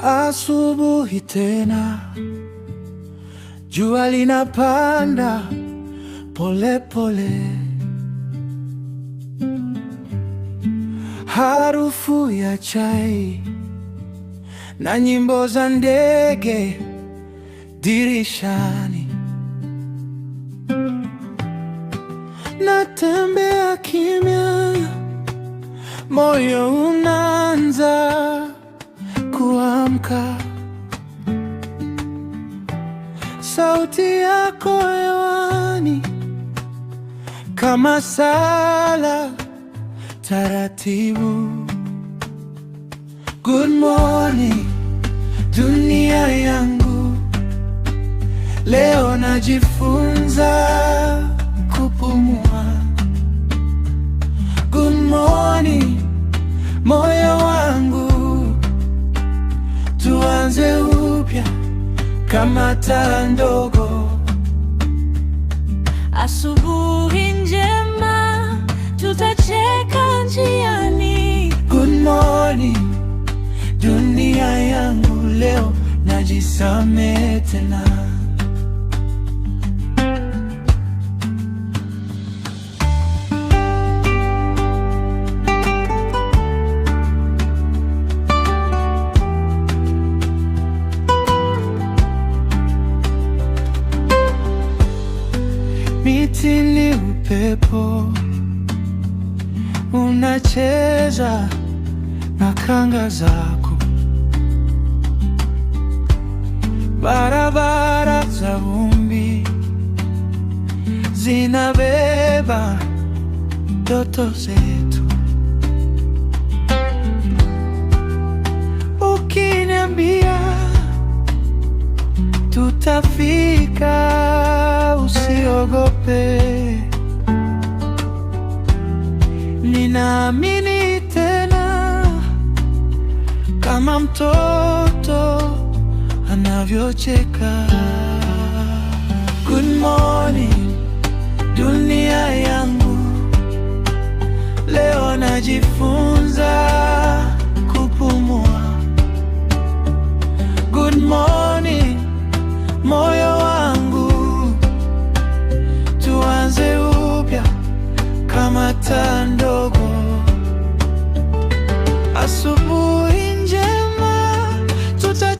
Asubuhi tena, jua linapanda pole pole, harufu ya chai na nyimbo za ndege dirishani. Natembea kimya, moyo unaanza kuamka. Sauti yako hewani kama sala taratibu. Good morning dunia yangu, leo najifunza kupumua. Good morning moyo wangu, tuanze upya kama taa ndogo. Asubuhi njema, tutacheka njiani. Good morning dunia yangu, leo najisamehe tena. Miti ni upepo, unacheza na kanga zako. Barabara za vumbi zinabeba ndoto zetu. Ukiniambia tutafika, usiogope. Ninaamini tena kama mtoto anavyocheka. Good morning dunia yangu, leo najifunza kupumua. Good morning moyo wangu, tuanze upya kama taa ndogo. Asubuhi